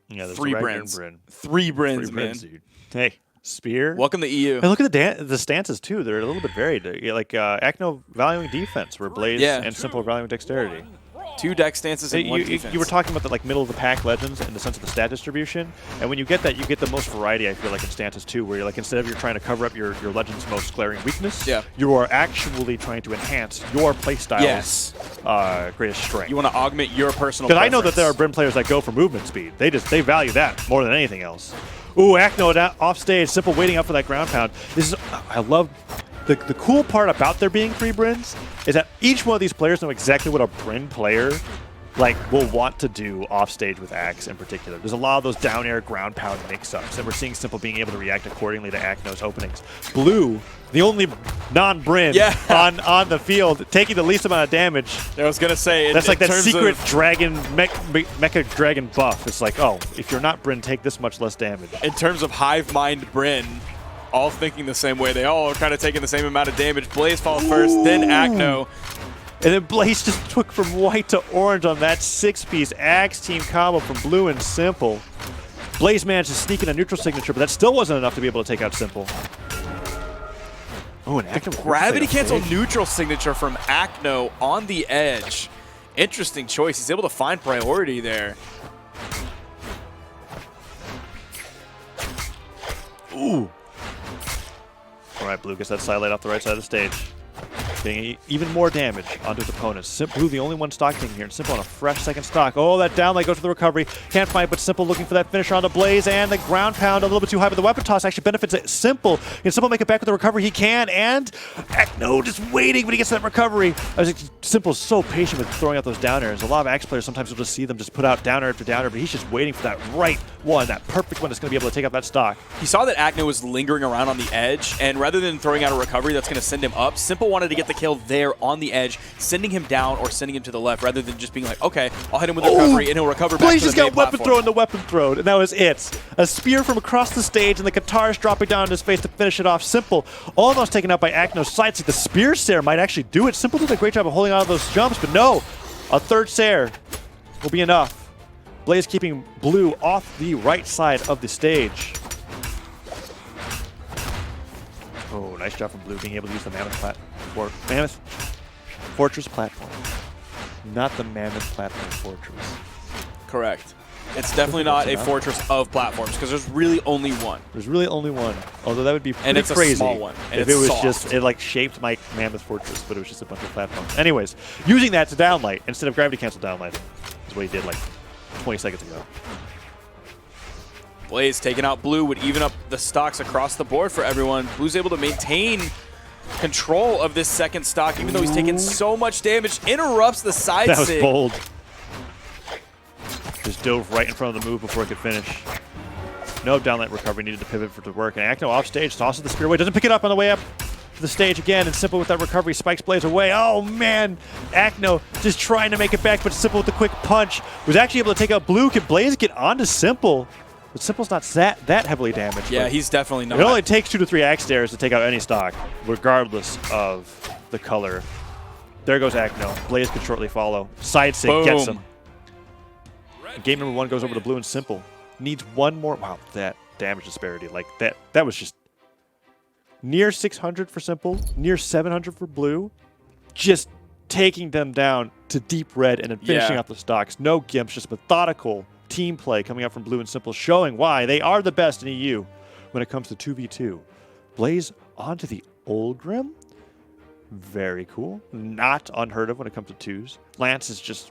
Yeah, there's 3 a Brins. Bryn. 3 Brins, man. Dude. Hey, Spear. Welcome to EU. And look at the stances, too. They're a little bit varied. Like Acno valuing defense, where Blaze and simpLe valuing dexterity. 2 deck stances and 1 defense. You were talking about the middle of the pack legends in the sense of the stat distribution, and when you get that, you get the most variety. I feel like in stances too, where you're like instead of you're trying to cover up your legend's most glaring weakness, you are actually trying to enhance your playstyle's greatest strength. You want to augment your personal. Because I know that there are Bryn players that go for movement speed. They value that more than anything else. Ooh, Acno off stage, simpLe waiting up for that ground pound. This is I love. The cool part about there being 3 Bryns is that each one of these players know exactly what a Bryn player will want to do off stage with Axe in particular. There's a lot of those down air ground pound mix-ups, and we're seeing simpLe being able to react accordingly to Acno's openings. Blue, the only non-Bryn on the field, taking the least amount of damage. I was gonna say that's like that secret dragon mecha dragon buff. It's like, oh, if you're not Bryn, take this much less damage. In terms of hive mind Bryn, all thinking the same way. They all are kind of taking the same amount of damage. Blaze falls first, then Acno. And then Blaze just took from white to orange on that 6-piece Axe team combo from Blue and simpLe. Blaze managed to sneak in a neutral signature, but that still wasn't enough to be able to take out simpLe. Oh, and Acno gravity cancel neutral signature from Acno on the edge. Interesting choice. He's able to find priority there. Ooh. All right, Blue gets that side light off the right side of the stage. Getting even more damage onto his opponents. Blue, the only one stocking here, and simpLe on a fresh second stock. Oh, that down light goes for the recovery. Can't find, but simpLe looking for that finish onto Blaze, and the ground pound a little bit too high, but the weapon toss actually benefits simpLe. Can simpLe make it back with the recovery? He can, and Acno just waiting when he gets that recovery. I was like, simpLe's so patient with throwing out those down airs. A lot of Axe players sometimes will just see them just put out down air after down air, but he's just waiting for that right one, that perfect one that's going to be able to take out that stock. He saw that Acno was lingering around on the edge, and rather than throwing out a recovery that's going to send him up, simpLe wanted to get the kill there on the edge, sending him down or sending him to the left, rather than just being like, okay, I'll hit him with a recovery, and he'll recover back Blaze to the just main got weapon platform. throw and the weapon throw, and that was it. A spear from across the stage, and the guitarist dropping down on his face to finish it off. simpLe almost taken out by Acno's sights. The spear Sair might actually do it. simpLe did a great job of holding on to those jumps, but no, a third Sair will be enough. Blaze keeping Blue off the right side of the stage. Oh, nice job from Blue being able to use the Mammoth Fortress platform. Not the Mammoth Platform Fortress. Correct. It's definitely not a fortress of platforms, because there's really only one. There's really only one. Although that would be pretty and it's crazy a small one. And if it's it was soft. just, it like shaped my Mammoth Fortress, but it was just a bunch of platforms. Anyways, using that to downlight instead of gravity cancel downlight is what he did like 20 seconds ago. Blaze taking out Blue would even up the stocks across the board for everyone. Blue's able to maintain control of this second stock, even though he's taken so much damage. Interrupts the side That was sig. bold. Just dove right in front of the move before it could finish. No downlight recovery, needed to pivot for it to work. And Acno off stage, tosses the spear away, doesn't pick it up on the way up to the stage again, and simpLe with that recovery spikes Blaze away. Oh man, Acno just trying to make it back, but simpLe with the quick punch was actually able to take out Blue. Can Blaze get onto simpLe? But simpLe's not that heavily damaged. Yeah, he's definitely not. It only takes 2 to 3 Axe Stairs to take out any stock, regardless of the color. There goes Acno. Blaze could shortly follow. Side sig gets him. Game number 1 goes over to Blue and simpLe. Needs one more. Wow, that damage disparity. Like that was just near 600 for simpLe, near 700 for Blue. Just taking them down to deep red and then finishing off the stocks. No gimps, just methodical team play coming out from Blue and simpLe, showing why they are the best in EU when it comes to 2v2. Blaze onto the Olgrim. Very cool. Not unheard of when it comes to twos. Lance is just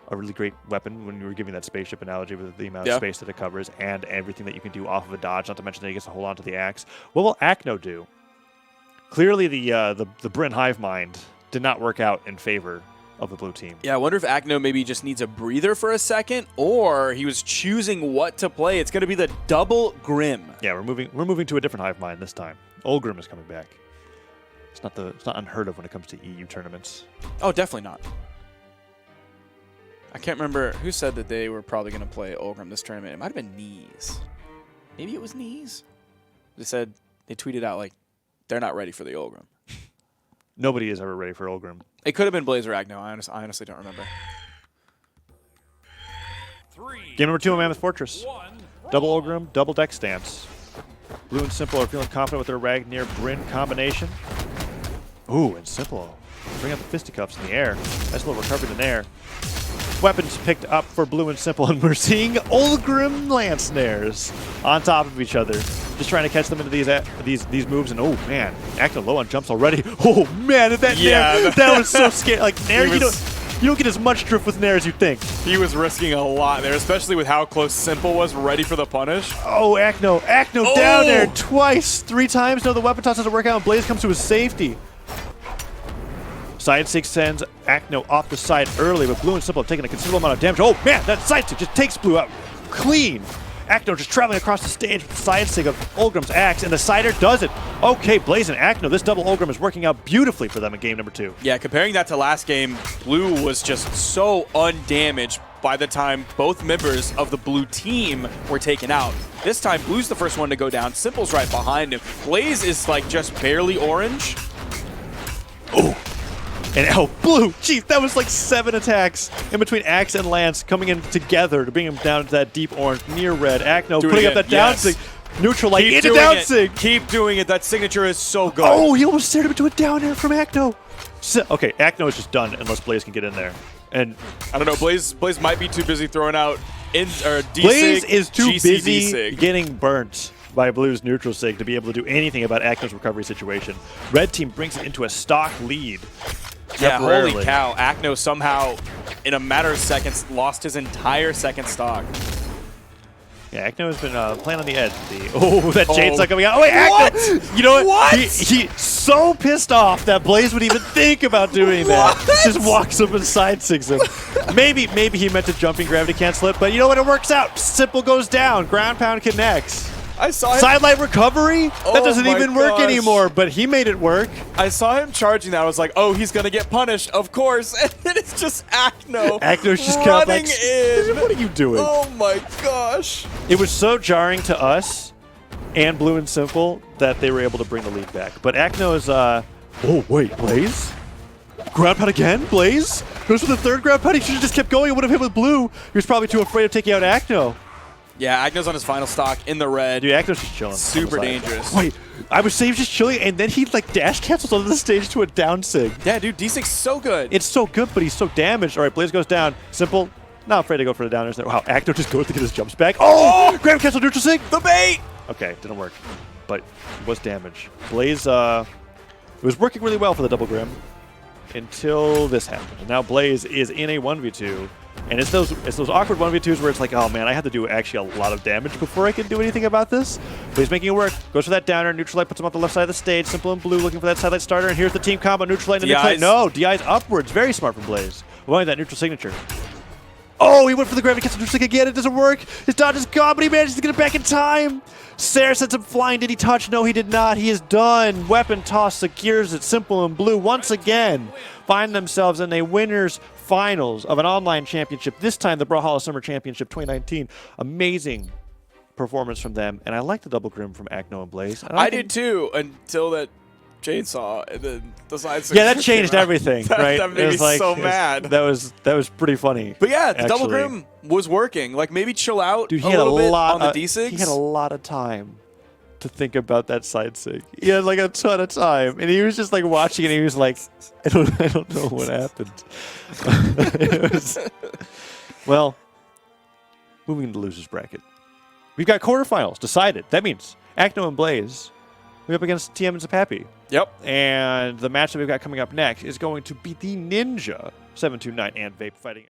a really great weapon when you were giving that spaceship analogy with the amount of space that it covers and everything that you can do off of a dodge, not to mention that he gets to hold on to the axe. What will Acno do? Clearly the Bryn Hive Mind did not work out in favor of the blue team. Yeah, I wonder if Acno maybe just needs a breather for a second, or he was choosing what to play. It's going to be the double Grim. Yeah, we're moving to a different Hive Mind this time. Old Grim is coming back. It's not unheard of when it comes to EU tournaments. Oh, definitely not. I can't remember who said that they were probably going to play Olgrim this tournament. It might have been Knees. Maybe it was Knees. They tweeted out like they're not ready for the Olgrim. Nobody is ever ready for Olgrim. It could have been Blaze or Acno. I honestly don't remember. 3. Game number 2 on Mammoth Fortress. Double Ulgrim, double deck stance. Blue and simpLe are feeling confident with their Ragnar Bryn combination. Ooh, and simpLe bring up the fisticuffs in the air. Nice little recovery in the air. Weapons picked up for Blue and simpLe, and we're seeing Ulgrim Lance Snares on top of each other. Just trying to catch them into these moves, and oh man, Acno low on jumps already. Oh man, that Nair, that was so scary. Like Nair, you don't get as much drift with Nair as you think. He was risking a lot there, especially with how close simpLe was ready for the punish. Oh, Acno down there twice, 3 times. No, the weapon toss doesn't work out, and Blaze comes to his safety. Side 6 sends Acno off the side early, but Blue and simpLe have taken a considerable amount of damage. Oh man, that side 6 just takes Blue out clean. Acno just traveling across the stage with the side sig of Ulgrim's axe, and the Cider does it. Okay, Blaze and Acno, this double Ulgrim is working out beautifully for them in game number 2. Yeah, comparing that to last game, Blue was just so undamaged by the time both members of the Blue team were taken out. This time, Blue's the first one to go down. simpLe's right behind him. Blaze is like just barely orange. Oh. And oh, Blue, geez, that was like 7 attacks in between Axe and Lance coming in together to bring him down to that deep orange, near red. Acno putting up that down sig. Neutral light into down sig. Keep doing it. That signature is so good. Oh, he almost stared him into a down air from Acno. So, okay, Acno is just done unless Blaze can get in there. And I don't know, Blaze might be too busy throwing out D-sig. Blaze is too busy D-sig. getting burnt by Blue's neutral sig to be able to do anything about Acno's recovery situation. Red team brings it into a stock lead. Yeah, holy cow. Acno somehow, in a matter of seconds, lost his entire second stock. Yeah, Acno has been playing on the edge. Oh, that chainsaw coming out. Oh, wait, Acno! You know what? He's so pissed off that Blaze would even think about doing that. Just walks up and side sigs him. Maybe he meant to jumping gravity cancel it, but you know what? It works out. simpLe goes down. Ground pound connects. I saw him. Sidelight recovery? That doesn't even work anymore, but he made it work. I saw him charging that. I was like, oh, he's going to get punished, of course. And then it's just Acno. Acno's just running in. What are you doing? Oh my gosh. It was so jarring to us and Blue and simpLe that they were able to bring the lead back. But Acno is, oh, wait, Blaze? Ground pound again? Blaze? Goes for the 3rd ground pound. He should have just kept going. It would have hit with Blue. He was probably too afraid of taking out Acno. Yeah, Acno's on his final stock in the red. Dude, Acno's just chilling. Super dangerous. Wait, I was saying just chilling, and then he like dash cancels onto the stage to a down sig. Yeah, dude, D6's so good. It's so good, but he's so damaged. All right, Blaze goes down. simpLe, not afraid to go for the downers there. Wow, Acno just goes to get his jumps back. Oh! Grab cancel neutral sig. The bait! Okay, didn't work, but it was damage. Blaze, it was working really well for the double Grim until this happened. And now Blaze is in a 1v2. And it's those awkward 1v2s where it's like, oh man, I have to do actually a lot of damage before I can do anything about this. But he's making it work. Goes for that downer. Neutral light puts him on the left side of the stage. simpLe and Blue looking for that sidelight starter. And here's the team combo. Neutral light and neutral light. No, DI's upwards. Very smart from Blaze. Avoiding that neutral signature. Oh, he went for the gravity cancel neutral again. It doesn't work. His dodge is gone, but he manages to get it back in time. Sarah sends him flying. Did he touch? No, he did not. He is done. Weapon toss secures it. simpLe and Blue once again find themselves in a winner's finals of an online championship. This time, the Brawlhalla Summer Championship 2019. Amazing performance from them, and I like the double Grim from Acno and Blaze. I did too, until that chainsaw and then the side. Yeah, that changed everything, right? That made me so mad. That was pretty funny. But yeah, the double Grim was working. Like maybe chill out. Dude, he a had little a bit lot on the D6. He had a lot of time to think about that side sig. He had like a ton of time, and he was just like watching, and he was like, I don't know what happened. It was, well, moving into losers bracket, we've got quarterfinals decided. That means Acno and Blaze we up against TM and Zapapi. Yep. And the match that we've got coming up next is going to be the Ninja 729 and Vape fighting.